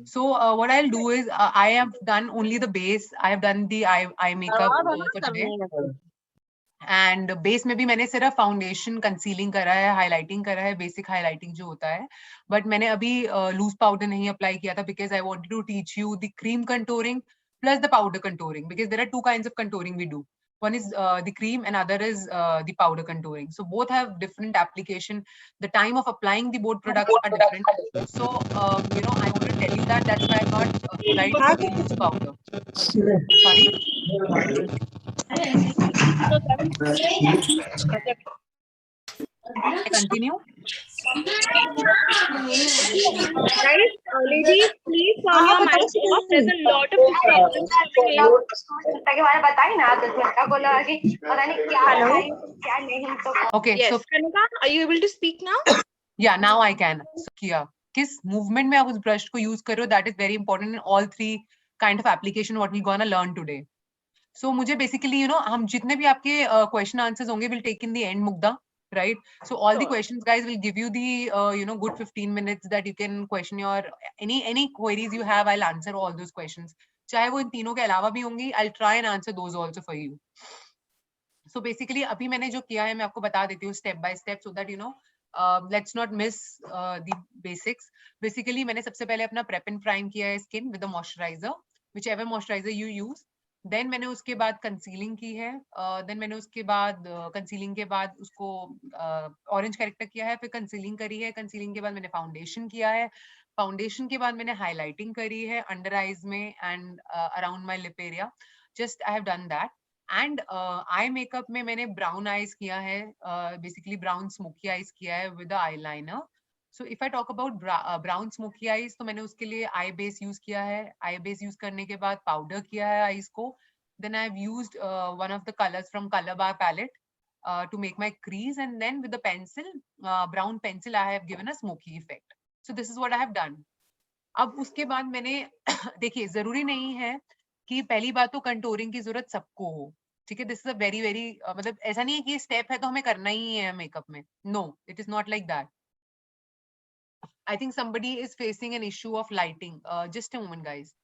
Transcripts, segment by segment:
So what I'll do is I have done only the base. I have done the eye makeup for today. And base में भी मैंने सिर्फ foundation concealing करा है, highlighting करा है, बेसिक हाईलाइटिंग जो होता है, बट मैंने अभी लूज पाउडर नहीं अप्लाई किया था because I wanted to teach you the cream contouring plus the powder contouring because there are two kinds of contouring we do. One is the cream and other is the powder contouring. So both have different application. The time of applying the both products are different. So you know, I want to tell you that that's why I'm not applied the loose powder. Sorry. Continue. Guys, ladies, please turn your mics off. There's a lot of disturbance coming in. Okay. Yes, So Kanika, are you able to speak now? yeah, now I can. So, किया किस movement में आप उस brush को use कर रहे हो, that is very important in all three kind of application what we gonna learn today. So मुझे basically you know हम जितने भी आपके question answers होंगे will take in the end Mugdha, right? So all the questions guys will give you the you know good 15 minutes that you can question your any queries you have. I'll answer all those questions. चाहे वो इन तीनों के अलावा भी होंगी, I'll try and answer those also for you. So basically अभी मैंने जो किया है मैं आपको बता देती हूँ step by step so that you know let's not miss the basics. Basically मैंने सबसे पहले अपना prep and prime किया है skin with a moisturizer, whichever moisturizer you use. Then मैंने उसके बाद concealing की है. Then मैंने उसके बाद concealing के बाद उसको orange corrector किया है, फिर concealing करी है. Concealing के बाद मैंने foundation किया है. Foundation के बाद मैंने highlighting करी है under eyes में and around my lip area. Just I have done that. And eye makeup में मैंने ब्राउन आईज किया है, बेसिकली ब्राउन स्मोकी आईज किया है with eyeliner. So if I talk about brown smoky eyes तो मैंने उसके लिए आई बेस यूज किया है. आई बेस यूज करने के बाद पाउडर किया है आईज को. Then I have used one of the colours from colour bar palette to make my crease, and then with the pencil, brown pencil, I have given a smoky effect. So this is what I have done. अब उसके बाद मैंने देखिए जरूरी नहीं है कि पहली बात तो कंटूरिंग की जरूरत सबको हो, ठीक है. This is a very very मतलब ऐसा नहीं है कि स्टेप है तो हमें करना ही है मेकअप में. No, it is not like that. I think somebody is facing an issue of lighting. Just a moment guys.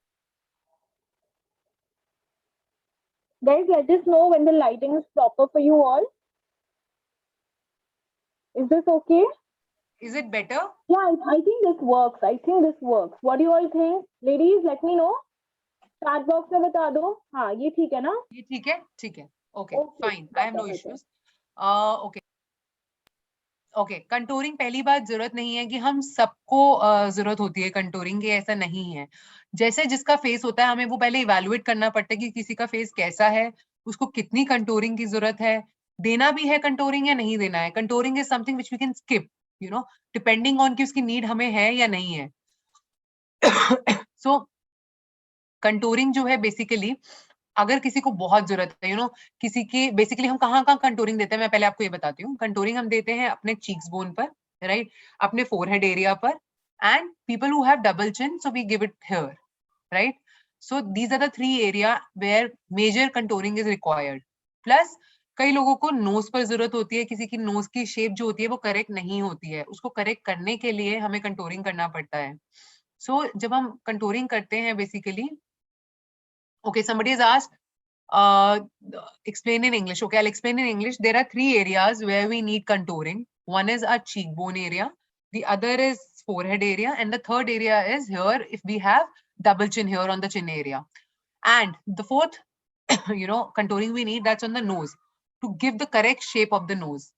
Guys, let us know when the lighting is proper for you all. Is this okay? Is it better? Yeah, I think this works. I think this works. What do you all think? Ladies, let me know. Chat box में बता दो. हाँ, ये ठीक है ना? ये ठीक है, ठीक है. Okay, fine. I have no issues. Okay. Okay, contouring पहली बात जरूरत नहीं है कि हम सबको जरूरत होती है कंटूरिंग की, ऐसा नहीं है. जैसे जिसका फेस होता है हमें वो पहले इवैल्यूएट करना पड़ता है कि किसी का फेस कैसा है, उसको कितनी कंटूरिंग की जरूरत है, देना भी है कंटूरिंग या नहीं देना है. Contouring is something which we can skip, you know, depending on कि उसकी नीड हमें है या नहीं है. सो कंटूरिंग जो है बेसिकली अगर किसी को बहुत जरूरत है, यू नो, किसी की बेसिकली हम कहाँ कंटूरिंग देते हैं मैं पहले आपको ये बताती हूँ. कंटूरिंग हम देते हैं अपने चीक्स बोन पर, राइट, अपने फोरहेड एरिया पर, and people who have double chin, so we give it here, right. So these are the three area where major contouring is required. Plus कई लोगों को नोज पर जरूरत होती है, किसी की नोज की शेप जो होती है वो करेक्ट नहीं होती है, उसको करेक्ट करने के लिए हमें कंटूरिंग करना पड़ता है. सो जब हम कंटूरिंग करते हैं basically, okay, somebody has asked, explain in English. Okay, I'll explain in English. There are three areas where we need contouring. One is our cheekbone area, the other is forehead area, and the third area is here if we have double chin here on the chin area. And the fourth, you know, contouring we need, that's on the nose, to give the correct shape of the nose.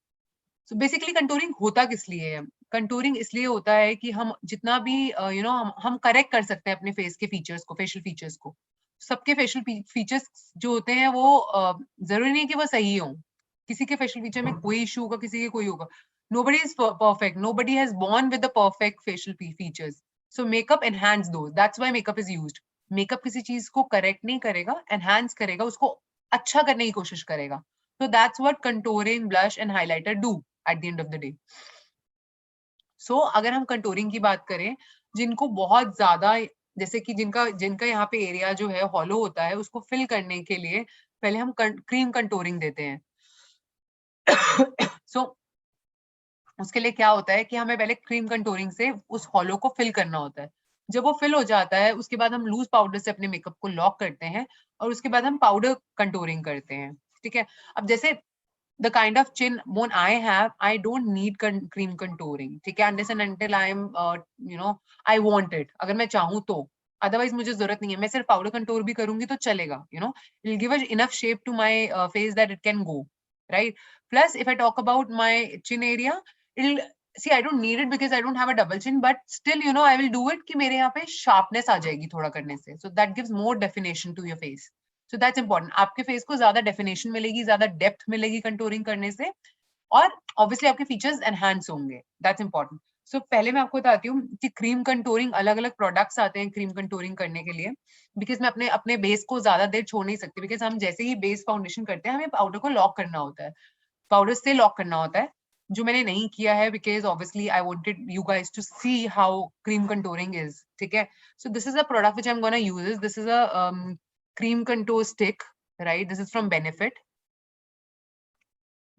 So basically contouring होता किस लिए है? Contouring इसलिए होता है कि हम जितना भी you know हम correct कर सकते हैं अपने face के features को, facial features को. सबके फेशियल फीचर्स जो होते हैं वो जरूरी नहीं कि वो सही हो. किसी के फेशियल फीचर में कोई इशू होगा, किसी के कोई होगा. Nobody is perfect, nobody has born with the perfect facial features. So makeup enhance those, that's why makeup is used. Makeup किसी चीज को करेक्ट नहीं करेगा, एनहांस करेगा, उसको अच्छा करने की कोशिश करेगा. So that's what contouring, blush and highlighter do at the end of the day. So अगर हम कंटूरिंग की बात करें, जिनको बहुत ज्यादा, जैसे कि जिनका यहाँ पे एरिया जो है हॉलो होता है, उसको फिल करने के लिए पहले हम क्रीम कंटूरिंग देते हैं. सो उसके लिए क्या होता है कि हमें पहले क्रीम कंटूरिंग से उस हॉलो को फिल करना होता है. जब वो फिल हो जाता है उसके बाद हम लूज पाउडर से अपने मेकअप को लॉक करते हैं और उसके बाद हम पाउडर कंटूरिंग करते हैं, ठीक है। अब जैसे the kind of chin bone I have, I don't need cream contouring, ठीक है, unless and until I am, I want it, अगर मैं चाहूँ तो, otherwise मुझे जरूरत नहीं है, मैं सिर्फ पाउडर कंटूर भी करूंगी तो चलेगा, it'll give us enough shape to my face that it can go, right? Plus, if I talk about my chin area, it'll see, I don't need it because I don't have a double chin, but still, I will do it कि मेरे यहाँ पे sharpness आ जाएगी थोड़ा करने से, so that gives more definition to your face. So that's important. आपके face को ज्यादा डेफिनेशन मिलेगी, ज्यादा डेप्थ मिलेगी कंटूरिंग करने से, और ऑब्वियसली आपके फीचर्स एनहांस होंगे, दैट्स इंपॉर्टेंट। सो पहले मैं आपको बताती हूँ कि क्रीम कंटूरिंग, अलग अलग प्रोडक्ट्स आते हैं क्रीम कंटूरिंग करने के लिए, बिकॉज मैं अपने अपने बेस को ज्यादा देर छोड़ नहीं सकती, बिकॉज हम जैसे ही बेस फाउंडेशन करते हैं हमें पाउडर को लॉक करना होता है, पाउडर से लॉक करना होता है, जो मैंने नहीं किया है because obviously I wanted you guys to see how cream contouring is, ठीक है। So this is a product which I am gonna use, this is a cream contour stick, right? This is from Benefit.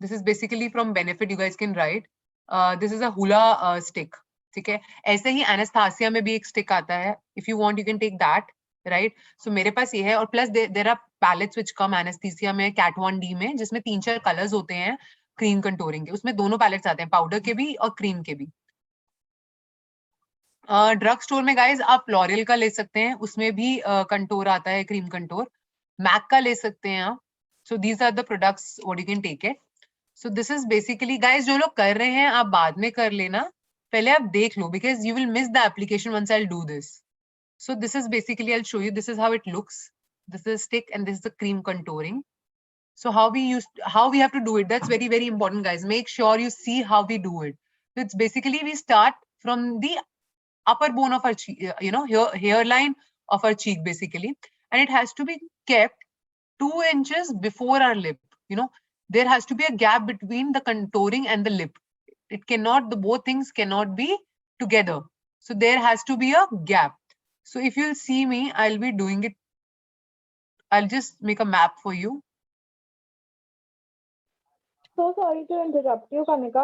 This is basically from Benefit. You guys can write. This is a hula stick. ठीक है, ऐसे ही एनास्थासिया में भी एक stick आता है, if you want you can take that, right? So मेरे पास ये है, और plus there are palettes which come एनास्थीसिया में, Cat 1D में, जिसमें 3-4 कलर्स होते हैं क्रीम कंटूरिंग के, उसमें दोनों पैलेट्स आते हैं, पाउडर के भी और क्रीम के भी। ड्रग स्टोर में गाइज आप लॉरियल का ले सकते हैं, उसमें भी कंटोर आता है, क्रीम कंटोर, मैक का ले सकते हैं आप। So these are the products what you can take it. So this is basically guys, जो लोग कर रहे हैं आप बाद में कर लेना, पहले आप देख लो, because you will miss the application once I will do this. So this is basically, I will show you, this is how it looks, this is stick and this is the cream contouring. So how we have to do it, that's very, very important, guys. Make sure you see how we do it. So it's basically, we start from the upper bone of our cheek, hairline of our cheek basically, and it has to be kept 2 inches before our lip. There has to be a gap between the contouring and the lip. It cannot, the both things cannot be together. So there has to be a gap. So if you'll see me, I'll be doing it. I'll just make a map for you. So sorry to interrupt you, Kanika,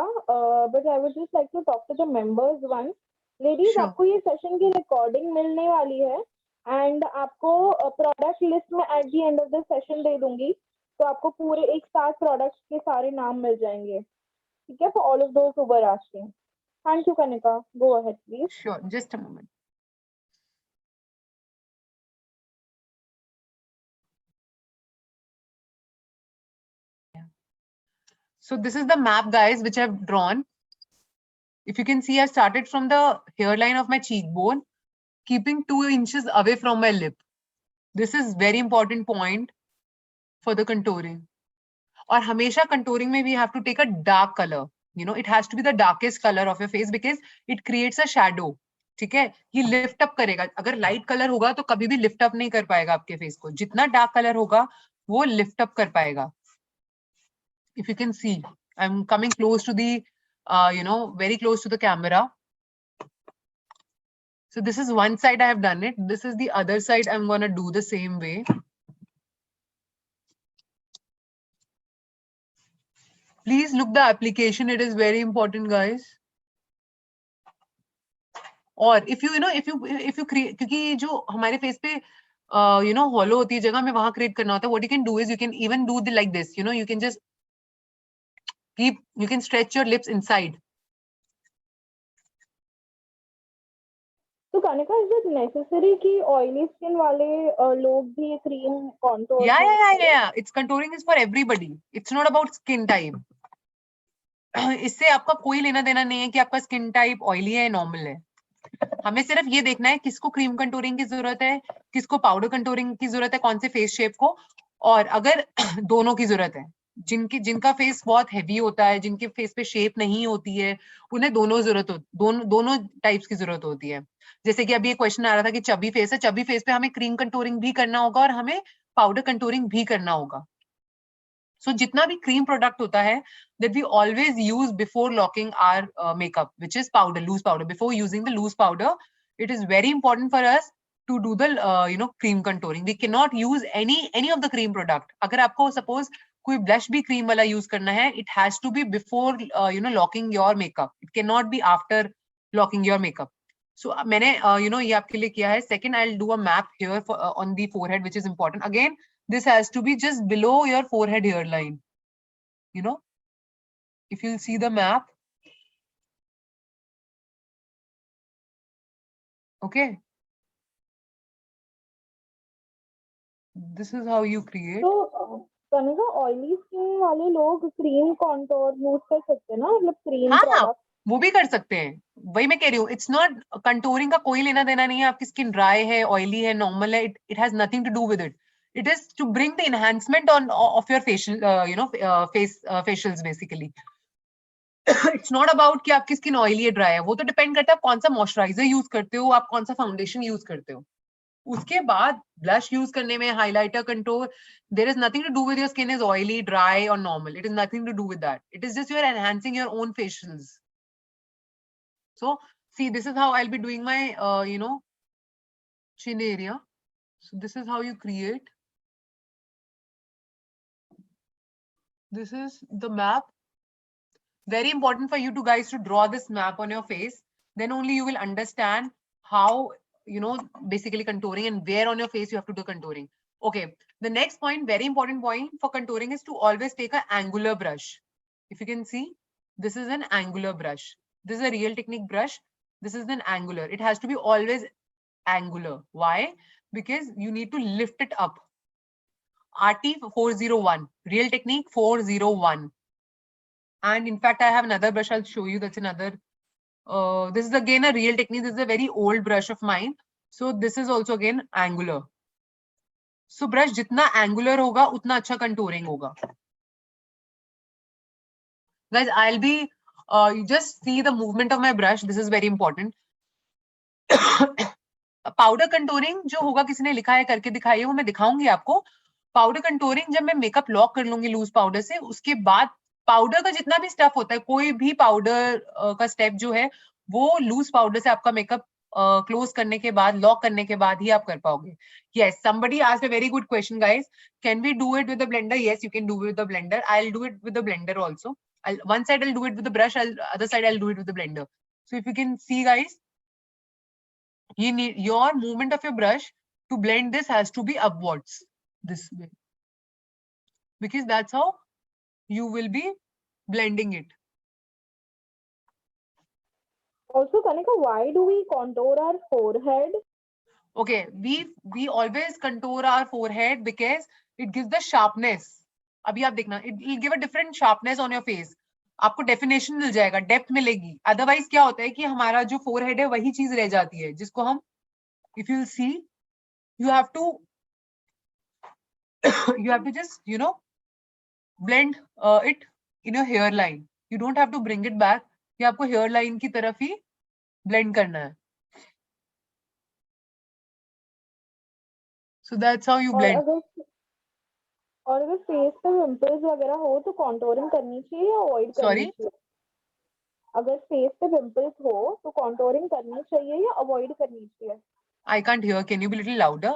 but I would just like to talk to the members once. Ladies, Sure. आपको ये session की recording मिलने वाली है, and आपको product list में at the end of the session दे दूंगी, तो आपको पूरे एक साथ प्रोडक्ट्स के सारे नाम मिल जाएंगे, ठीक है, for all of those who were asking. Thank you Kanika, go ahead please. Sure, just a moment. So this is the map, guys, which I've drawn. If you can see, I started from the hairline of my cheekbone, keeping 2 inches away from my lip. This is very important point for the contouring. Or हमेशा contouring में we have to take a dark color. It has to be the darkest color of your face because it creates a shadow. ठीक है, ये lift up करेगा। अगर light colour होगा तो कभी भी लिफ्ट अप नहीं कर पाएगा आपके फेस को, जितना डार्क कलर होगा वो लिफ्ट अप कर पाएगा। If you can see, I'm coming close to the, very close to the camera. So this is one side I have done it. This is the other side. I'm going to do the same way. Please look the application. It is very important, guys. और if you create, क्योंकि जो हमारे face पे hollow होती है जगह, में वहां create करना होता है, what you can do is you can even do the like this, you can just you can stretch your lips inside. तो कानिका, is it necessary कि oily skin वाले लोग भी ये cream contour? Yeah. It's contouring is for everybody. It's not about skin type. इससे आपका कोई लेना देना नहीं है कि आपका स्किन टाइप ऑयली है, नॉर्मल है। हमें सिर्फ ये देखना है किसको क्रीम कंटूरिंग की जरूरत है, किसको पाउडर कंटूरिंग की जरूरत है, कौन से फेस शेप को, और अगर दोनों की जरूरत है, जिनका फेस बहुत हैवी होता है, जिनके फेस पे शेप नहीं होती है, उन्हें दोनों टाइप्स की जरूरत होती है। जैसे कि अभी एक क्वेश्चन आ रहा था कि चबी फेस है, चबी फेस पे हमें क्रीम कंटूरिंग भी करना होगा और हमें पाउडर कंटूरिंग भी करना होगा। So जितना भी क्रीम प्रोडक्ट होता है, that we always use before locking our makeup, which is powder, loose powder. Before using the loose powder, it is very important for us to do the cream contouring. We cannot use any of the cream product. अगर आपको suppose कोई blush भी cream वाला use करना है, it has to be before locking your makeup. It cannot be after locking your makeup. So मैंने you know ये आपके लिए किया है. Second, I'll do a map here for on the forehead, which is important. Again, this has to be just below your forehead hairline. You know, if you'll see the map. Okay. This is how you create. तो Kanika oily skin वाले लोग cream contour use कर सकते हैं ना, मतलब cream हाँ product? वो भी कर सकते हैं. वही मैं कह रही हूँ. इट्स नॉट, कंटूरिंग का कोई लेना देना नहीं है. आपकी स्किन ड्राई है, ऑयली है, नॉर्मल है. It has nothing to do with it. It is to bring the enhancement on of your facial, you know, face facials basically. It's not about कि आपकी स्किन ऑयली है, dry है. वो तो depend करता है आप कौन सा मॉइस्चराइजर यूज करते हो, आप कौन सा फाउंडेशन यूज करते हो. उसके बाद ब्लश यूज करने में, highlighter, contour, there is nothing to do with your skin is oily, dry or normal. It is nothing to do with that. It is just you are enhancing your own facials. So see, this is how I'll be doing my you know, chin area. So this is how you create. This is the map. Very important for you to guys to draw this map on your face. Then only you will understand how, you know, basically contouring and where on your face you have to do contouring. Okay. The next point, very important point for contouring, is to always take an angular brush. If you can see, this is an angular brush. This is a Real Technique brush. This is an angular. It has to be always angular. Why? Because you need to lift it up. RT 401, Real Technique 401. And in fact, I have another brush I'll show you. That's another. This is again a Real Technique. This is a very old brush of mine. So this is also again angular. So brush jitna angular hoga, utna acha contouring hoga. Guys, I'll be, you just see the movement of my brush. This is very important. Powder contouring जो होगा, किसी ने लिखा है करके दिखाइए, वो मैं दिखाऊंगी आपको. पाउडर कंटूरिंग जब मैं मेकअप लॉक कर लूंगी लूज पाउडर से, उसके बाद पाउडर का जितना भी स्टेप होता है, कोई भी पाउडर का स्टेप जो है वो लूज पाउडर से आपका मेकअप क्लोज करने के बाद, लॉक करने के बाद ही आप कर पाओगे. Yes, somebody asked a very good question, guys. Can we do it with the blender? Yes, you can do it with the blender. I'll do it with the blender also. One side I'll do it with the brush, other side I'll do it with the blender. So if you can see, guys, you need your movement of your brush to blend this has to be upwards this way, because that's how you will be blending it. Also, Kanika, why do we contour our forehead? Okay, we always contour our forehead because it gives the sharpness. अभी आप देखना, it will give a different sharpness on your face. आपको definition मिल जाएगा, depth मिलेगी. Otherwise क्या होता है कि हमारा जो फोरहेड है वही चीज रह जाती है, जिसको हम, if you'll see, you have to just, you know, blend it in your hairline. You don't have to bring it back. ये आपको hairline की तरफ ही blend करना है. So that's how you blend. और अगर फेस पे पिंपल्स वगैरह हो तो कॉन्टोरिंग करनी चाहिए या अवॉइड करनी चाहिए? अगर फेस पे पिंपल्स हो तो कॉन्टोरिंग करनी चाहिए या अवॉइड करनी चाहिए? I can't hear. Can you be a little louder?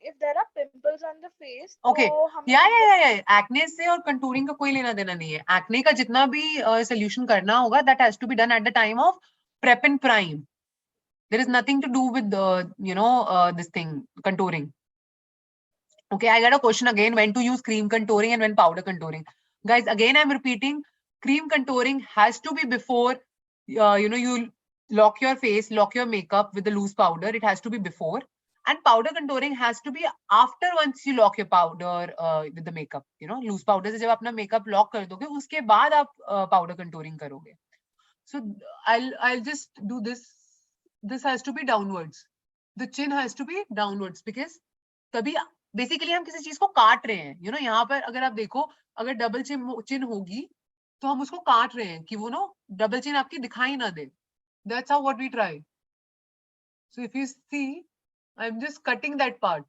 If there are pimples on the face, okay, yeah. Acne से और contouring का कोई लेना देना नहीं है. Acne का जितना भी solution करना होगा, that has to be done at the time of prep and prime. There is nothing to do with you know, this thing, contouring. Okay, I got a question again, when to use cream contouring and when powder contouring. Guys, again, I'm repeating, cream contouring has to be before, you know, you lock your face, lock your makeup with the loose powder. It has to be before. And powder contouring has to be after, once you lock your powder with the makeup. You know, loose powder से जब अपना makeup lock कर दोगे, उसके बाद आप powder contouring करोगे. So I'll just do this. This has to be downwards. The chin has to be downwards because तभी बेसिकली हम किसी चीज को काट रहे हैं. यू नो, यहाँ पर अगर आप देखो, अगर डबल चिन होगी तो हम उसको काट रहे हैं कि वो नो डबल चिन आपकी दिखाई ना दे. That's how what we try. So if you see, I am just cutting that part.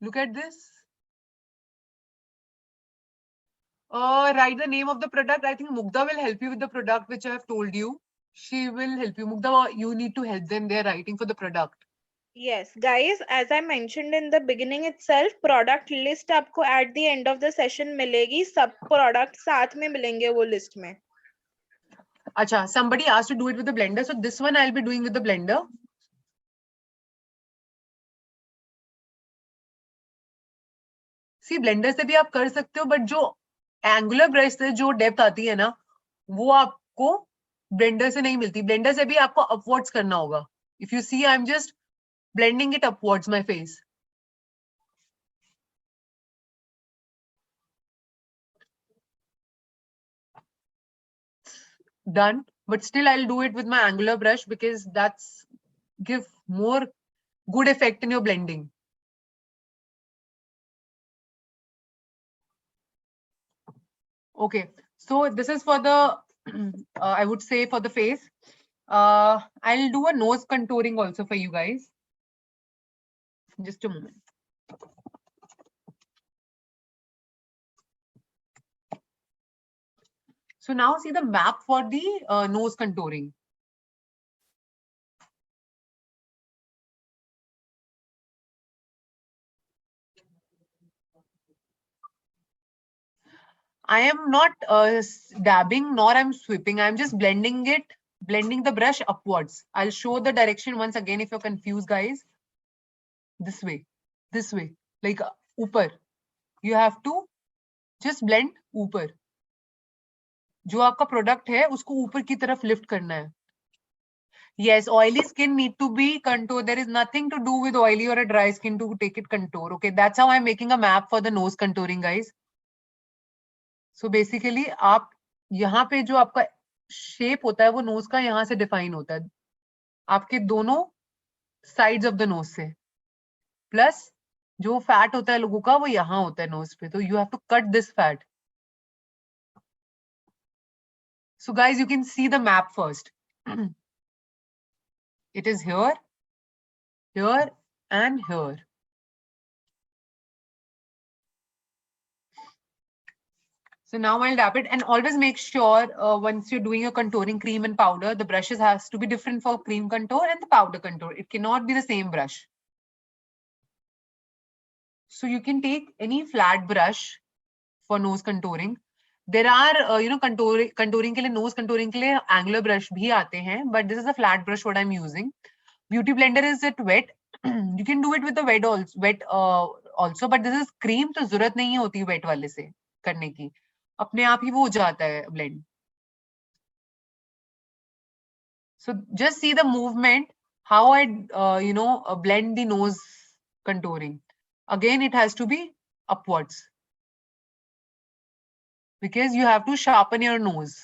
Look at this. Write the name of the product. I think Mugdha will help you with the product which I have told you. She will help you. Mugdha, you need to help them. They're writing for the product. Yes, guys, as I mentioned in the beginning itself, product list आपको at the end of the session मिलेगी, सब product साथ में मिलेंगे वो list में. Acha, somebody asked to do it with the blender, so this one I'll be doing with the blender. See, blender से भी आप कर सकते हो, but जो angular brush से जो depth आती है ना, वो आपको blender से नहीं मिलती. Blender से भी आपको upwards करना होगा. If you see, I'm just blending it upwards my face. Done, but still I'll do it with my angular brush because that's give more good effect in your blending. Okay, so this is for the I would say for the face. I'll do a nose contouring also for you guys. Just a moment. So now see the map for the nose contouring. I am not dabbing nor I'm sweeping. I'm just blending it, blending the brush upwards. I'll show the direction once again if you're confused, guys. This way, like upper. You have to just blend ऊपर. जो आपका product है उसको ऊपर की तरफ lift करना है. Yes, oily skin need to be contour. There is nothing to do with oily or a dry skin to take it contour. Okay, that's how I'm making a map for the nose contouring, guys. So basically, आप यहाँ पे जो आपका shape होता है वो knows का यहाँ से डिफाइन होता है. आपके दोनों साइड्स ऑफ द नोज से. प्लस जो फैट होता है लोगों का वो यहाँ होता है नोज पे. तो you have to cut this fat. So guys, you can see the map first. It is here, here, and here. So now I'll dab it, and always make sure once you're doing your contouring cream and powder, the brushes has to be different for cream contour and the powder contour. It cannot be the same brush. So you can take any flat brush for nose contouring. There are, contouring के लिए, nose contouring के लिए angular brush भी आते हैं, but this is a flat brush what I'm using. Beauty blender is it wet? You can do it with the wet also, but this is cream, तो जरूरत नहीं होती wet वाले से करने की. अपने आप ही वो हो जाता है blend. So just see the movement, how I, blend the nose contouring. Again, it has to be upwards. Because you have to sharpen your nose.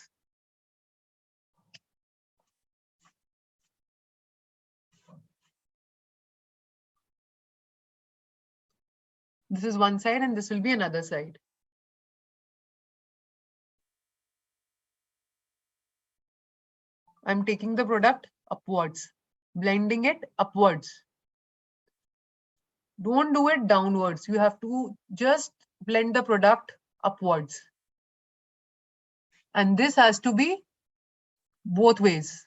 This is one side and this will be another side. I'm taking the product upwards, blending it upwards. Don't do it downwards. You have to just blend the product upwards. And this has to be both ways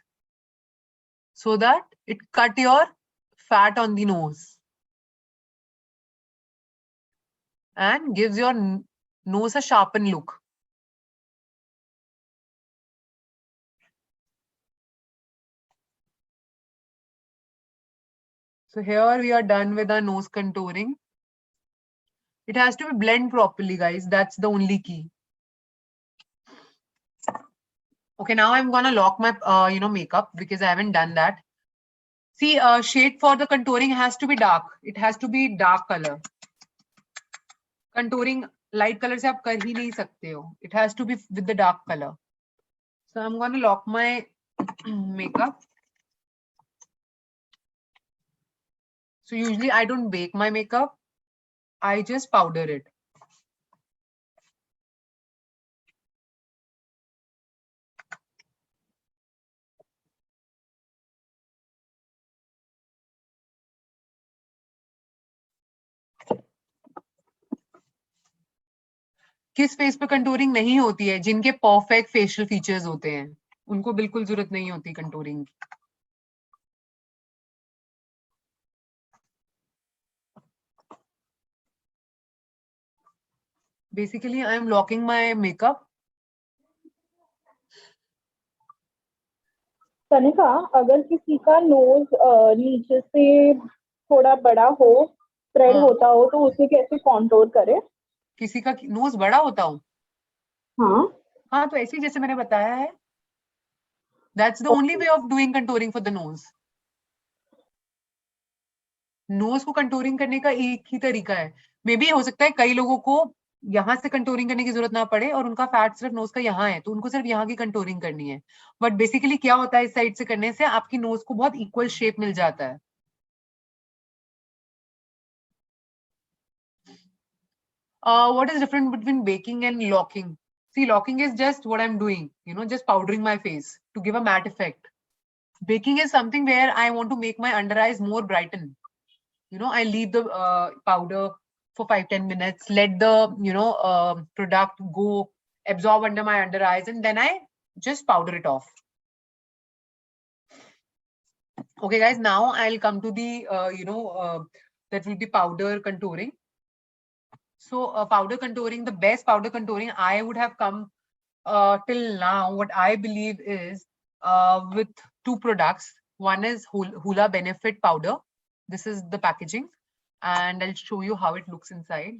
so that it cut your fat on the nose and gives your nose a sharpened look. So here we are done with our nose contouring. It has to be blend properly, guys. That's the only key. Okay, now I'm gonna lock my makeup because I haven't done that. See, shade for the contouring has to be dark. It has to be dark color. Contouring light color से आप कर ही नहीं सकते हो. It has to be with the dark color. So I'm gonna lock my makeup. So usually I don't bake my makeup. I just powder it. किस face पे contouring नहीं होती है? जिनके परफेक्ट फेशियल फीचर्स होते हैं उनको बिल्कुल जरूरत नहीं होती कंटूरिंग की. Basically, I am locking my makeup. तनिका, अगर किसी का नोज नीचे से थोड़ा बड़ा हो, स्प्रेड हाँ, होता हो, तो उसे कैसे कॉन्टोर करे? किसी का नोज बड़ा होता हो, हाँ, हाँ, तो ऐसे ही जैसे मैंने बताया है, that's the only way of doing contouring for the nose. Nose को कंटूरिंग करने का एक ही तरीका है. मे बी हो सकता है कई लोगों को यहाँ से कंटूरिंग करने की जरूरत ना पड़े और उनका फैट सिर्फ नोज का यहाँ है, तो उनको सिर्फ यहाँ की कंटूरिंग करनी है. बट बेसिकली क्या होता है, इस साइड से करने से आपकी नोज को बहुत इक्वल शेप मिल जाता है. What is different between baking and locking? See, locking is just what I'm doing, just powdering my face to give a matte effect. Baking is something where I want to make my under eyes more brighten. I leave the powder for 5-10 minutes, let the product go absorb under my under eyes, and then I just powder it off. Okay, guys, now I'll come to the that will be powder contouring. So powder contouring, the best powder contouring I would have come till now, what I believe is with two products. One is Hoola Benefit Powder. This is the packaging, and I'll show you how it looks inside.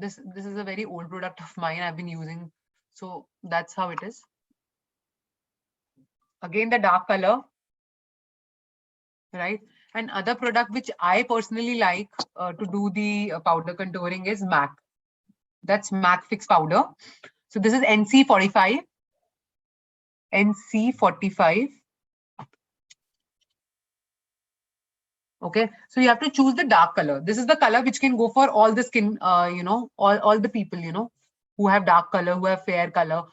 This is a very old product of mine I've been using, so that's how it is. Again, the dark color, right? And other product which I personally like to do the powder contouring is MAC. That's MAC Fix Powder. So this is NC45. NC45. Okay, so you have to choose the dark color. This is the color which can go for all the skin, all the people, who have dark color, who have fair color.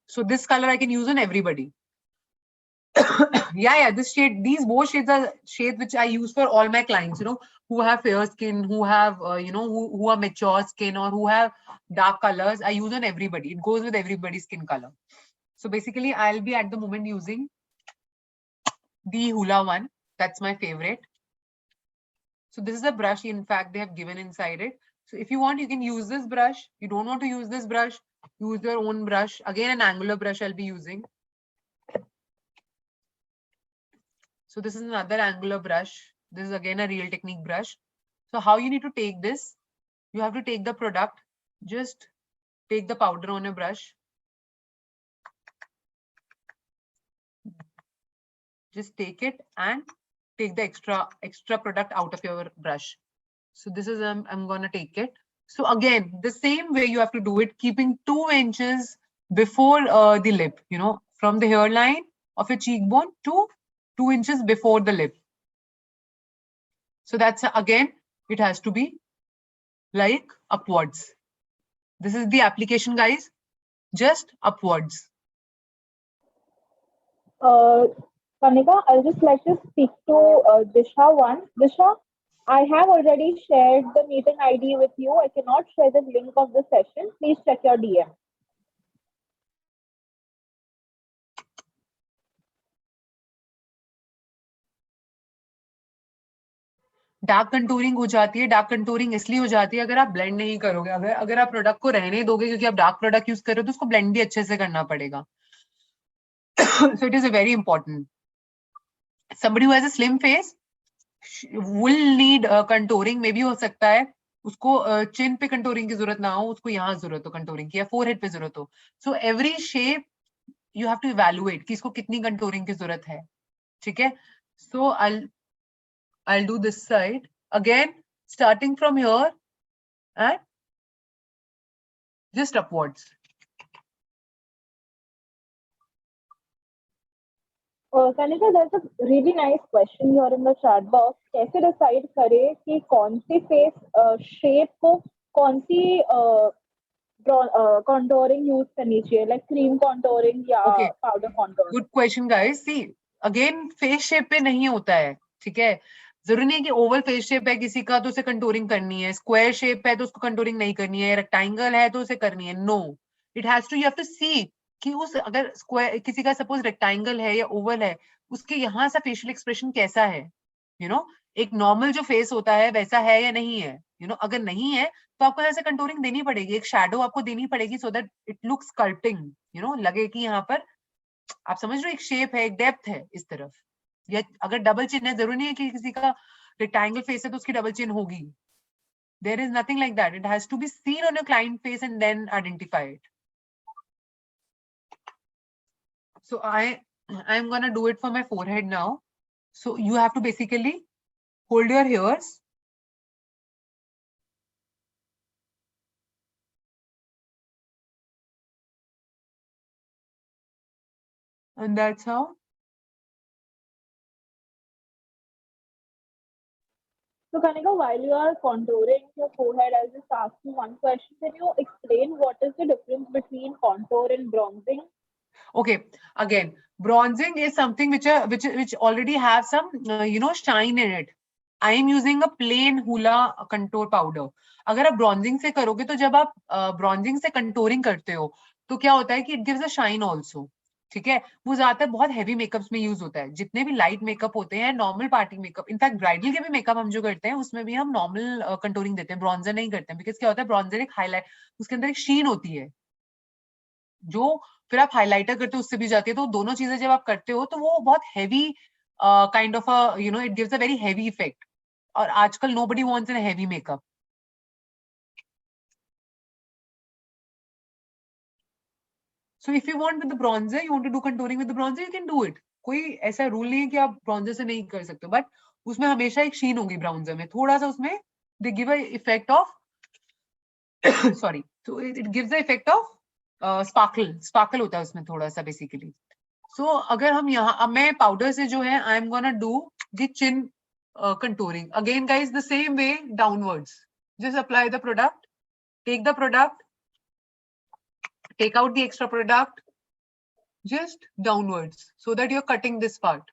So this color I can use on everybody. Yeah, this shade, these both shades are shades which I use for all my clients, who have fair skin, who have, who are mature skin, or who have dark colors. I use on everybody. It goes with everybody's skin color. So basically, I'll be at the moment using the Hoola one. That's my favorite. So this is a brush, in fact, they have given inside it. So if you want, you can use this brush. You don't want to use this brush, use your own brush. Again, an angular brush I'll be using. So this is another angular brush. This is again a Real Technique brush. So how you need to take this, you have to take the product, just take the powder on a brush. Just take it and take the extra product out of your brush. So this is, I'm gonna take it. So again, the same way you have to do it, keeping 2 inches before the lip, from the hairline of your cheekbone to 2 inches before the lip. So that's, again, it has to be like upwards. This is the application, guys, just upwards. Kanika, I'll just like to speak to Disha one. Disha, I have already shared the meeting ID with you. I cannot share the link of the session. Please check your DM. Dark contouring हो जाती है. Dark contouring इसलिए हो जाती है अगर आप blend नहीं करोगे. अगर आप प्रोडक्ट को रहने दोगे क्योंकि आप डार्क प्रोडक्ट यूज कर रहे हो, तो उसको ब्लेंड भी अच्छे से करना पड़ेगा. So it is a very important. Somebody who has a slim face will need contouring. Maybe हो सकता है उसको चिन पे कंटूरिंग की जरूरत ना हो, उसको यहाँ जरूरत हो कंटूरिंग की, या फोरहेड पे जरूरत हो. So every shape you have to evaluate कि इसको कितनी कंटूरिंग की जरूरत है. ठीक है. सो I'll do this side again, starting from here and just upwards. Kanika, there's a really nice question here in the chat box. कैसे decide करें कि कौन सी face shape को कौन सी contouring use करनी चाहिए, like cream contouring या Okay. powder contouring? Good question, guys. See, again, face shape पे नहीं होता है. ठीक है. जरूरी नहीं है कि ओवल फेस शेप है किसी का तो उसे कंटूरिंग करनी है, स्क्वायर शेप है तो उसको कंटूरिंग नहीं करनी है, रेक्टेंगल है तो उसे करनी है. No, it has to, you have to see कि उस, अगर स्क्वायर किसी का सपोज रेक्टेंगल है या ओवल है, उसके यहाँ सा फेशियल एक्सप्रेशन कैसा है. एक नॉर्मल जो फेस होता है वैसा है या नहीं है, अगर नहीं है तो आपको ऐसे कंटूरिंग देनी पड़ेगी, एक शैडो आपको देनी पड़ेगी so that it looks sculpting, लगे कि यहाँ पर आप समझ रहे हो एक शेप है, एक डेप्थ है इस तरफ। या अगर डबल चिन है, जरूरी नहीं है कि किसी का रेक्टेंगल फेस है तो उसकी डबल चिन होगी। There is nothing like that. It has to be seen on your client face and then identified. So I'm gonna do it for my forehead now. So you have to basically hold your hairs. And that's how. So Kanika, while you are contouring your forehead, I'll just ask you one question. Can you explain what is the difference between contour and bronzing? Okay, again, bronzing is something which already have some shine in it. I am using a plain Hoola contour powder. अगर आप bronzing से करोगे तो जब आप bronzing से contouring करते हो तो क्या होता है कि it gives a shine also. ठीक है, वो ज्यादातर बहुत हैवी मेकअप्स में यूज होता है। जितने भी लाइट मेकअप होते हैं, normal party makeup, in fact bridal के भी मेकअप हम जो करते हैं उसमें भी हम नॉर्मल कंटूरिंग देते हैं, ब्रॉन्जर नहीं करते हैं। बिकॉज क्या होता है, ब्रॉन्जर एक हाईलाइट, उसके अंदर एक शीन होती है जो फिर आप हाइलाइटर करते हो उससे भी जाती है। तो दोनों चीजें जब आप करते हो तो वो बहुत heavy kind of it gives a very heavy effect. और आजकल nobody wants an heavy makeup. So if you want with the bronzer, you want to do contouring with the bronzer, you can do it. कोई ऐसा rule नहीं है कि आप bronzer से नहीं कर सकते, बट उसमें हमेशा एक शीन होगी ब्राउन्जर में, थोड़ा सा उसमें they give a effect of sorry, so it gives the effect of sparkle होता है उसमें थोड़ा सा बेसिकली। सो अगर हम यहाँ, अब मैं पाउडर से जो है I am gonna do the chin contouring. Again guys the same way downwards, just apply the product, take the product, take out the extra product, just downwards so that you're cutting this part.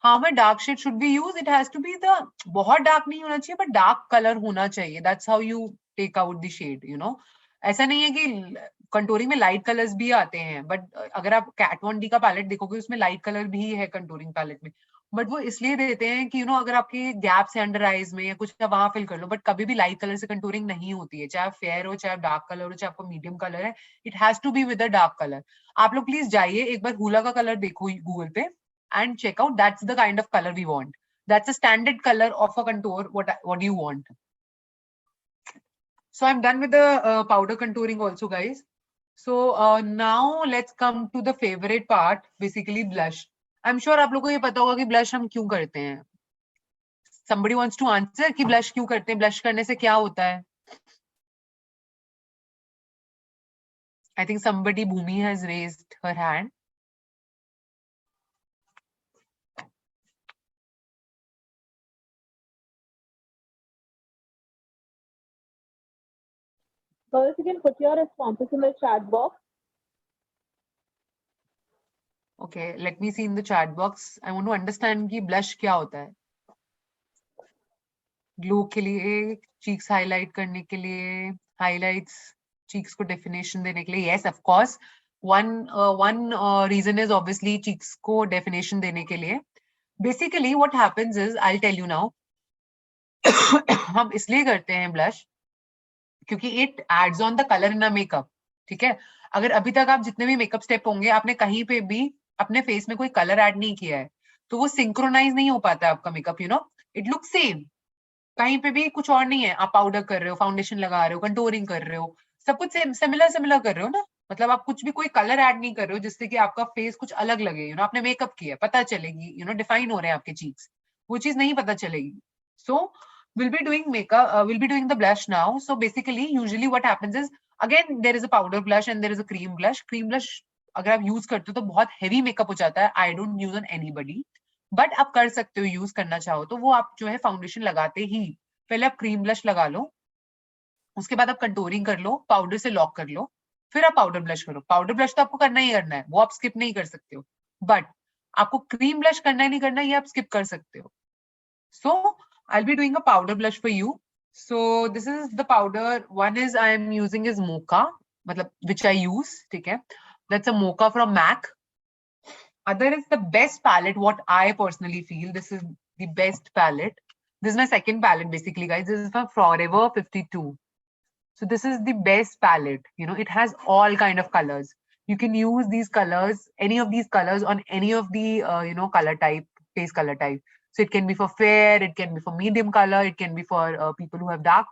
How much dark shade should be used? It has to be the बहुत dark नहीं होना चाहिए, but dark color होना चाहिए. That's how you take out the shade, ऐसा नहीं है कि कंटूरिंग में लाइट कलर्स भी आते हैं, बट अगर आप Kat Von D का पैलेट देखोगे उसमें लाइट कलर भी है कंटूरिंग पैलेट में, बट वो इसलिए देते हैं कि अगर आपके गैप्स है अंडर आईज में या कुछ, वहां फिल कर लो। बट कभी भी लाइट कलर से कंटूरिंग नहीं होती है, चाहे फेयर हो, चाहे डार्क कलर हो, चाहे आपको मीडियम कलर है, it has to be with a dark colour. आप लोग प्लीज जाइए एक बार हूला का कलर देखो गूगल पे and check out, that's the kind of color we want. That's a standard color of a contour, what you want. So I'm done with the powder contouring also, guys. So now let's come to the favorite part, basically blush. I'm sure आप लोगों को ये पता होगा कि blush हम क्यों करते हैं। Somebody wants to answer कि blush क्यों करते हैं, blush करने से क्या होता है? I think somebody, Bhumi, has raised her hand. Girls, you can put your responses in the chat box. Okay, let me see in the chat box. I want to understand कि blush क्या होता है। Glow के लिए, cheeks highlight करने के लिए, highlights cheeks को डेफिनेशन देने के लिए, yes of course one reason is obviously cheeks को डेफिनेशन देने के लिए। Basically what happens is, I will tell you now, हम इसलिए करते हैं ब्लश क्योंकि it adds on the colour in a makeup. ठीक है, अगर अभी तक आप जितने भी मेकअप स्टेप होंगे आपने कहीं पे भी अपने फेस में कोई कलर ऐड नहीं किया है तो वो सिंक्रोनाइज नहीं हो पाता है आपका मेकअप, इट लुक्स सेम। कहीं पे भी कुछ और नहीं है, आप पाउडर कर रहे हो, फाउंडेशन लगा रहे हो, कंटूरिंग कर रहे हो, सब कुछ सिमिलर कर रहे हो ना। मतलब आप कुछ भी कोई कलर ऐड नहीं कर रहे हो जिससे कि आपका फेस कुछ अलग लगे, आपने मेकअप किया, पता चलेगी, डिफाइन हो रहे हैं आपके चीक्स, वो चीज नहीं पता चलेगी। सो we'll be doing makeup, we'll be doing the blush now. So basically usually what happens is, again there is a powder blush and there is a cream blush. Cream blush अगर आप use करते हो तो बहुत heavy makeup हो जाता है, I don't use on anybody, but आप कर सकते हो यूज करना चाहो तो। वो आप जो है फाउंडेशन लगाते ही पहले आप क्रीम ब्लश लगा लो, उसके बाद आप कंटूरिंग कर लो, पाउडर से लॉक कर लो, फिर आप पाउडर ब्लश करो। पाउडर ब्लश तो आपको करना ही करना है, वो आप स्किप नहीं कर सकते हो, बट आपको क्रीम ब्लश करना ही नहीं करना, ये आप स्किप कर सकते हो। सो I'll be doing a powder blush for you. So this is the powder. One is I am using is Mocha, मतलब which I use, ठीक है। That's a Mocha from MAC. Other is the best palette, what I personally feel. This is the best palette. This is my second palette, basically, guys. This is from Forever 52. So this is the best palette. You know, it has all kind of colors. You can use these colors, any of these colors on any of the, color type, face color type. So it can be for fair, it can be for medium color, it can be for people who have dark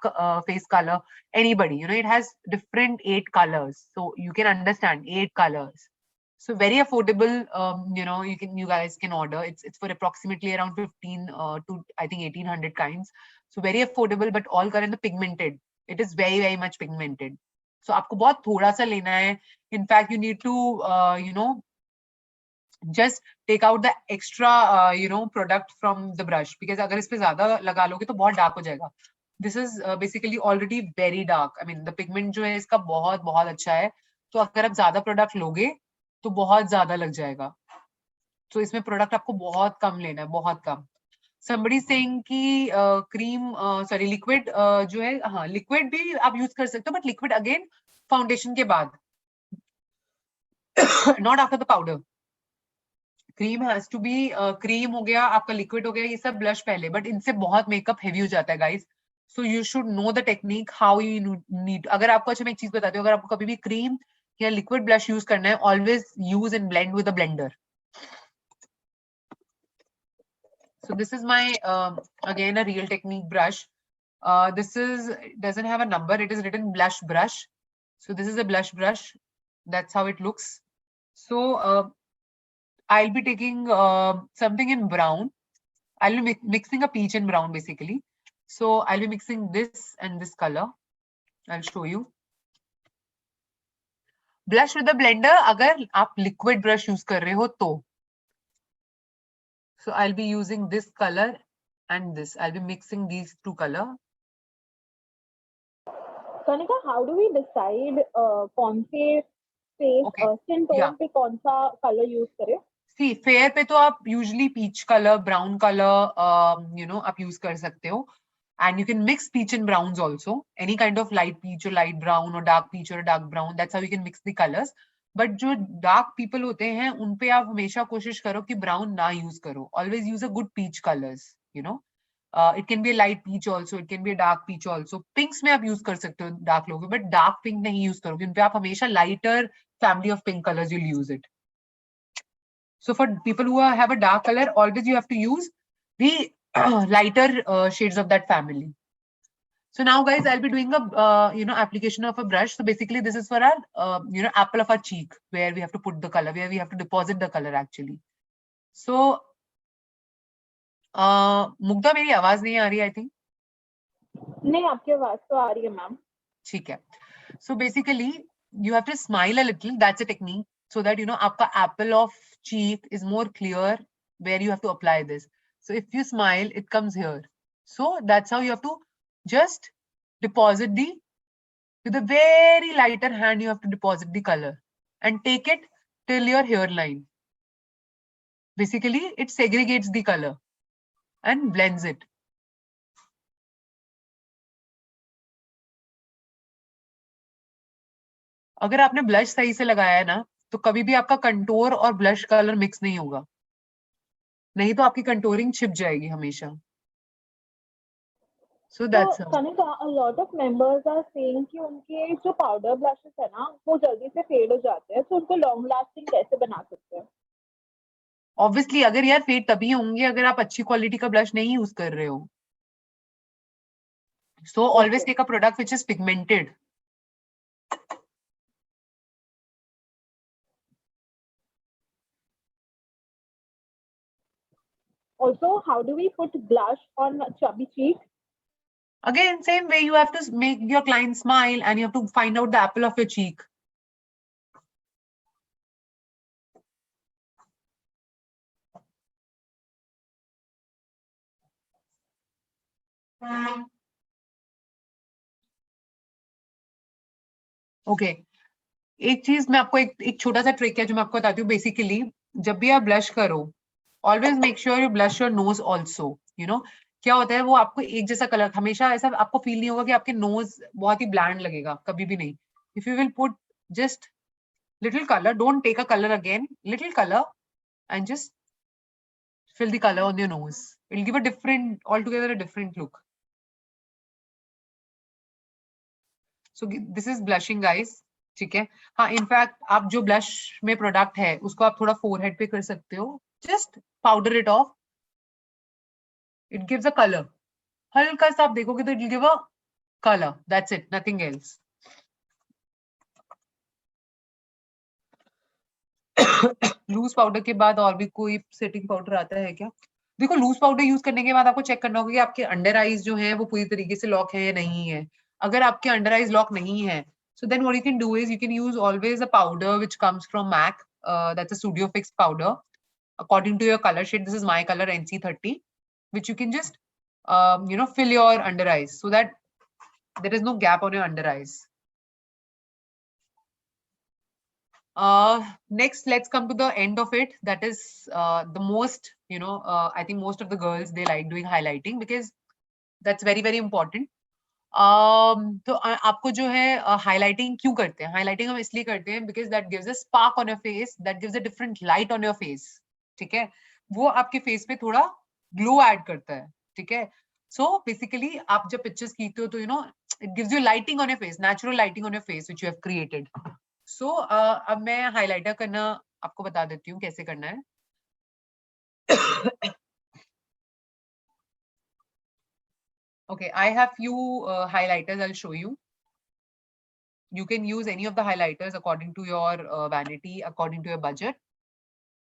face color, anybody. You know, it has different 8 colors. So you can understand 8 colors. So very affordable. You guys can order. It's for approximately around 15 to I think 1800 kinds. So very affordable, but all color in the pigmented. It is very, very much pigmented. So आपको बहुत थोड़ा सा लेना है. In fact, you need to just take out the extra product from the brush, because अगर इस पे ज़्यादा लगा लोगे तो बहुत dark हो जाएगा. This is basically already very dark. I mean, the pigment जो है इसका बहुत बहुत अच्छा है. तो अगर आप ज़्यादा product लोगे तो बहुत ज़्यादा लग जाएगा. तो इसमें product आपको बहुत कम लेना है, बहुत कम. Somebody saying कि liquid जो है, हाँ liquid भी आप use कर सकते हो, but liquid again foundation के बाद, not after the powder. Cream has to be cream हो गया, आपका liquid हो गया, ये सब blush पहले, but इनसे बहुत makeup heavy हो जाता है guys. So you should know the technique how you need. अगर आपको अच्छा मैं एक चीज बताती हूँ, अगर आपको कभी भी cream या liquid blush use करना है, always use and blend with a blender. So this is my again a Real Technique brush. This doesn't have a number. It is written blush brush. So this is a blush brush. That's how it looks. So I'll be taking something in brown. I'll be mixing a peach and brown basically. So I'll be mixing this and this color. I'll show you. Blush with the blender. अगर आप liquid brush use कर रहे हो तो. So I'll be using this color and this. I'll be mixing these 2 colors. Kanika, how do we decide कौन से face skin tone पे कौन सा color use करें? See, fair पे तो आप usually peach color, brown color, आप use कर सकते हो. And you can mix peach and browns also. Any kind of light peach or light brown or dark peach or dark brown. That's how you can mix the colors. But जो dark people होते हैं, उन पे आप हमेशा कोशिश करो कि brown ना use करो. Always use a good peach colors, It can be a light peach also. It can be a dark peach also. Pinks में आप use कर सकते हो dark लोगों, but dark pink नहीं use करोगे. उन पे आप हमेशा lighter family of pink colors you'll use it. So for people who have a dark color, always you have to use the lighter shades of that family. So now guys, I'll be doing a application of a brush. So basically this is for our apple of our cheek, where we have to put the color, where we have to deposit the color actually. So Mugdha, मेरी आवाज नहीं आ रही I think? नहीं, आपकी आवाज तो आ रही है मैम. ठीक है. So basically you have to smile a little. That's a technique, so that आपका apple of cheek is more clear where you have to apply this. So if you smile, it comes here. So that's how you have to just deposit with a very lighter hand, you have to deposit the color and take it till your hairline. Basically, it segregates the color and blends it. अगर आपने blush सही से लगाया है ना, तो कभी भी आपका कंटूर और ब्लश कलर मिक्स नहीं होगा, नहीं तो आपकी कंटूरिंग छिप जाएगी हमेशा. So that's Kanika, a lot of members are saying कि उनके जो powder blushes है ना, वो जल्दी से fade हो जाते हैं, तो उनको long lasting कैसे बना सकते हैं? Obviously, अगर यार fade तभी होंगे अगर आप अच्छी क्वालिटी का ब्लश नहीं यूज कर रहे हो. So always take a product which is pigmented. Also, how do we put blush on chubby cheek? Again, same way, you have to make your client smile and you have to find out the apple of your cheek. Okay. एक चीज मैं आपको एक छोटा सा trick है जो मैं आपको बताती हूँ. बेसिकली जब भी आप ब्लश करो, always make sure you blush your nose also. क्या होता है, वो आपको एक जैसा कलर, हमेशा ऐसा आपको फील नहीं होगा कि आपके नोज बहुत ही ब्लैंड लगेगा, कभी भी नहीं. If you will put just Little color, don't take a color again, little color, and just fill the color on your nose. It'll give a different, altogether a different look. So this is blushing guys. ठीक है. हाँ, in fact आप जो blush में product है उसको आप थोड़ा फोरहेड पे कर सकते हो. Just powder it off. It gives a colour. हल्का सा आप देखोगे तो it will give a colour. That's it, nothing else. Loose powder के बाद और भी कोई सेटिंग पाउडर आता है क्या? देखो, लूज पाउडर यूज करने के बाद आपको चेक करना होगा कि आपके अंडर आईज जो है वो पूरी तरीके से लॉक है या नहीं है. अगर आपके अंडर आईज लॉक नहीं है, so then what you can do is you can use always a powder which comes from MAC. That's a Studio Fix powder. According to your color shade, this is my color NC30, which you can just fill your under eyes so that there is no gap on your under eyes. Next, let's come to the end of it. That is the most, I think most of the girls, they like doing highlighting because that's very, very important. तो आपको जो है highlighting क्यों करते हैं? Highlighting हम इसलिए करते हैं because that gives a spark on your face, that gives a different light on your face. ठीक है? वो आपके face पे थोड़ा glow add करता है. ठीक है? So basically आप जब pictures खींचते हो तो it gives you lighting on your face, natural lighting on your face which you have created. So अब मैं हाइलाइटर करना आपको बता देती हूँ कैसे करना है. Okay, I have few highlighters. I'll show you. You can use any of the highlighters according to your vanity, according to your budget.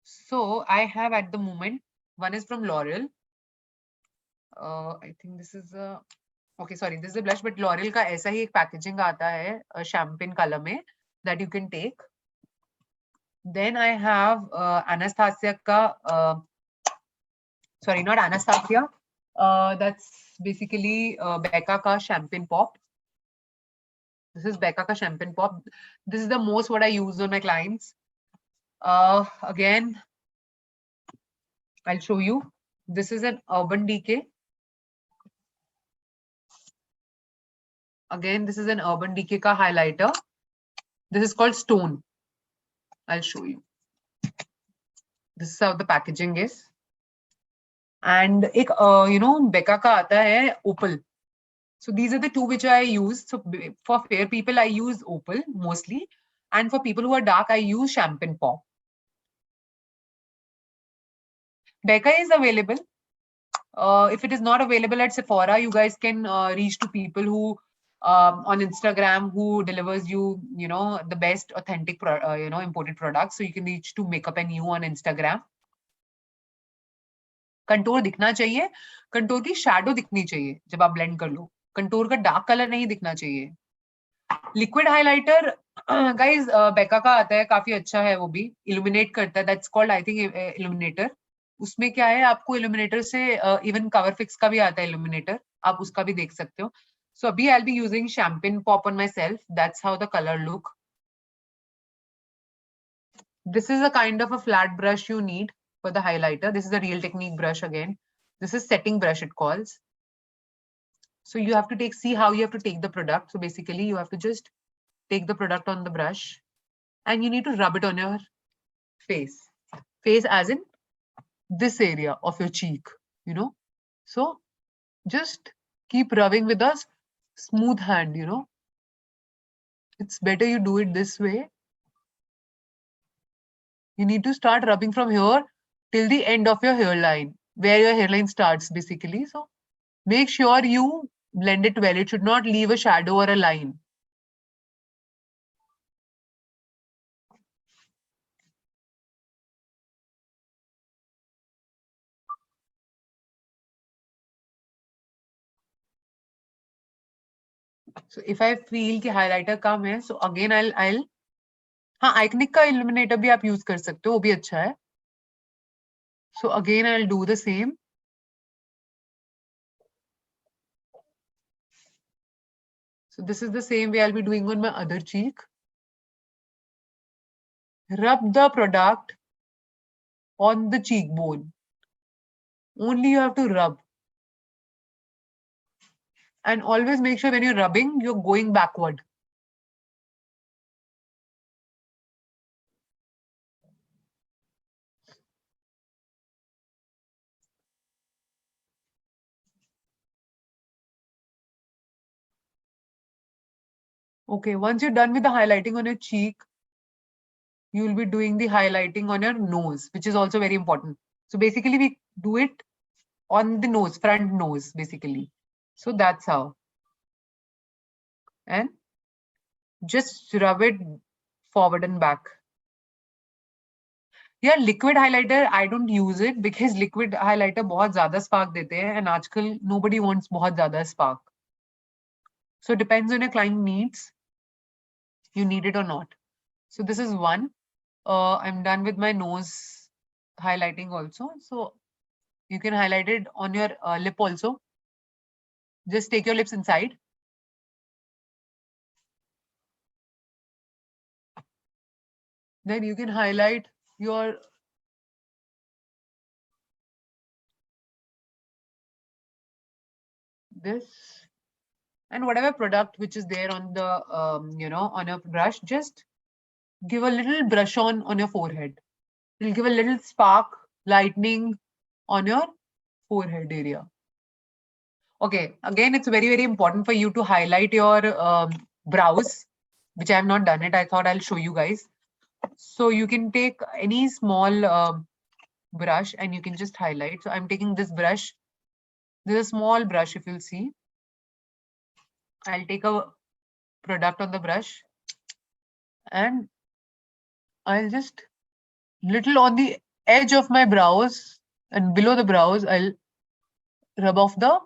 So I have at the moment, one is from L'Oreal. I think this is a, okay, sorry, this is a blush, but L'Oreal का ऐसा ही एक packaging आता है champagne color में that you can take. Then I have Anastasia ka, sorry, not Anastasia. That's basically Becca ka Champagne Pop. This is Becca ka Champagne Pop. This is the most what I use on my clients. Again, I'll show you. This is an Urban Decay. Again, this is an Urban Decay ka highlighter. This is called Stone. I'll show you. This is how the packaging is. And एक Becca का आता है Opal. So these are the two which I use. So for fair people, I use Opal mostly. And for people who are dark, I use Champagne Pop. Becca is available. If it is not available at Sephora, you guys can reach to people who on Instagram who delivers you, the best authentic, imported products. So you can reach to Makeup and You on Instagram. Contour दिखना चाहिए, contour की shadow दिखनी चाहिए जब आप blend कर लो. Contour का dark colour नहीं दिखना चाहिए. लिक्विड हाइलाइटर गाइस बेका का आता है, काफी अच्छा है, वो भी इल्यूमिनेट करता है. That's called I think illuminator. उसमें क्या है, आपको इल्यूमिनेटर से इवन कवर फिक्स का भी आता है इल्यूमिनेटर, आप उसका भी देख सकते हो. सो अभी I will be using champagne pop on my self. That's how the colour look. This is a kind of a flat brush you need for the highlighter. This is a Real Technique brush again. This is setting brush, it calls. So you have to see how you have to take the product. So basically you have to just take the product on the brush and you need to rub it on your face. Face as in this area of your cheek, So just keep rubbing with a smooth hand, It's better you do it this way. You need to start rubbing from here till the end of your hairline, where your hairline starts basically. So make sure you blend it well. It should not leave a shadow or a line. So if I feel कि highlighter कम है, so again I'll हाँ, Iconic का illuminator भी आप use कर सकते हो, वो भी अच्छा है. So again I'll do the same. So this is the same way I'll be doing on my other cheek. Rub the product on the cheekbone. Only you have to rub. And always make sure when you're rubbing, you're going backward. Okay, once you're done with the highlighting on your cheek, you will be doing the highlighting on your nose, which is also very important. So basically we do it on the nose, front nose, basically. So that's how. And just rub it forward and back. Yeah, liquid highlighter, I don't use it because liquid highlighter बहुत ज़्यादा spark देते हैं and आजकल nobody wants बहुत ज़्यादा spark. So it depends on your client needs. You need it or not. So this is one. I'm done with my nose highlighting also. So you can highlight it on your lip also. Just take your lips inside. Then you can highlight your this and whatever product which is there on the on your brush, just give a little brush on your forehead. It'll give a little spark, lightning on your forehead area. Okay, again, it's very, very important for you to highlight your brows, which I have not done it. I thought I'll show you guys. So you can take any small brush and you can just highlight. So I'm taking this brush. This is a small brush, if you'll see. I'll take a product on the brush and I'll just little on the edge of my brows and below the brows, I'll rub off the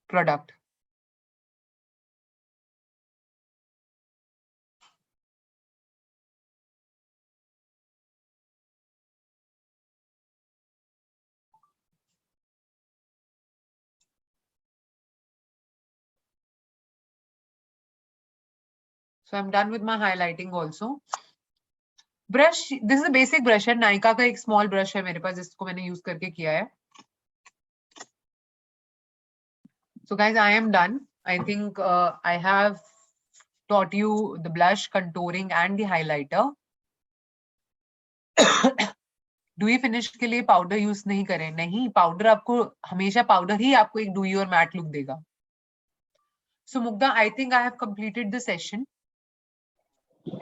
product. So I'm done with my highlighting also. Brush, this is a basic brush है, नायका का एक small brush है मेरे पास जिसको मैंने use करके किया है. So guys, I am done. I think I have taught you the blush, contouring and the highlighter. Dewy finish के लिए पाउडर यूज नहीं करें. नहीं, पाउडर आपको हमेशा पाउडर ही आपको एक डुई और मैट लुक देगा. So Mugdha, I think I have completed the session.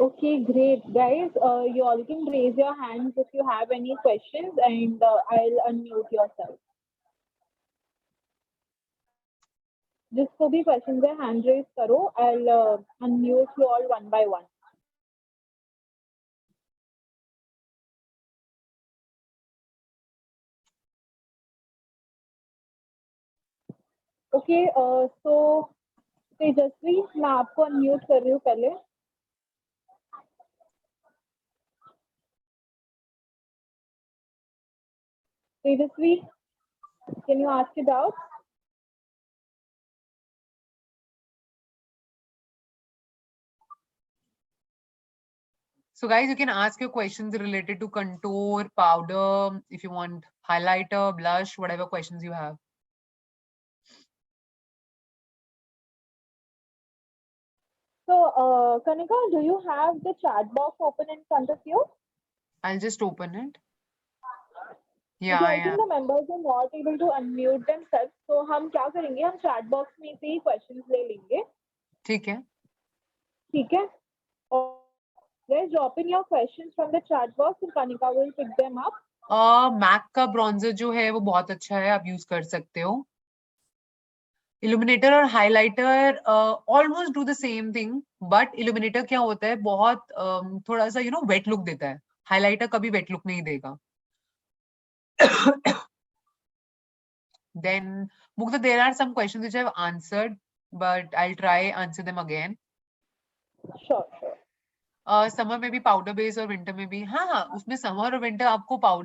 Okay, great. Guys, you all can raise your hands if you have any questions and I'll unmute yourself. जिसको भी questions है, hand raise करो. I'll unmute you all one by one. Okay, so तेजस्वी, मैं आपको unmute कर रही हूँ पहले. Tejasvi, can you ask your doubt? So guys, you can ask your questions related to contour, powder, if you want highlighter, blush, whatever questions you have. So, Kanika, do you have the chat box open in front of you? I'll just open it. Yeah, Okay, I I think am. the members are not able to unmute themselves. So हम क्या करेंगे? हम chat box में से ही questions ले लेंगे. ठीक है. ठीक है? और guys, drop in your questions from the chat box and Kanika will pick them up. MAC का bronzer जो है वो बहुत अच्छा है, आप यूज कर सकते हो. इल्यूमिनेटर और highlighter almost do the same thing, but illuminator क्या होता है, बहुत थोड़ा सा वेट लुक देता है. हाइलाइटर कभी वेट लुक नहीं देगा. Then Mukta, there are some questions which I've answered, but I'll try answer them again. Sure. Summer में भी पाउडर बेस और विंटर में भी. हाँ, उसमें समर और विंटर आपको पाउडर